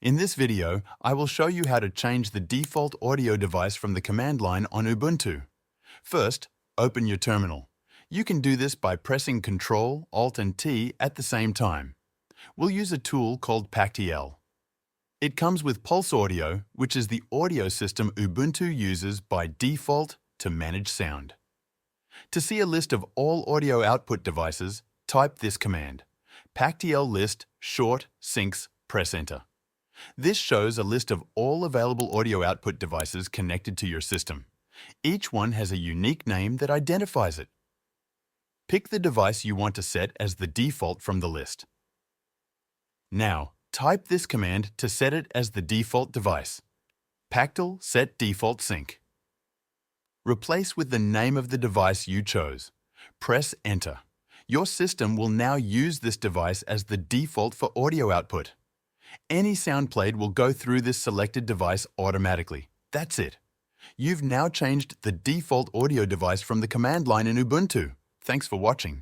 In this video, I will show you how to change the default audio device from the command line on Ubuntu. First, open your terminal. You can do this by pressing Ctrl, Alt and T at the same time. We'll use a tool called pactl. It comes with Pulse Audio, which is the audio system Ubuntu uses by default to manage sound. To see a list of all audio output devices, type this command: pactl list short syncs press enter. This shows a list of all available audio output devices connected to your system. Each one has a unique name that identifies it. Pick the device you want to set as the default from the list. Now, type this command to set it as the default device: pactl set default sync. Replace with the name of the device you chose. Press enter. Your system will now use this device as the default for audio output. Any sound played will go through this selected device automatically. That's it. You've now changed the default audio device from the command line in Ubuntu. Thanks for watching.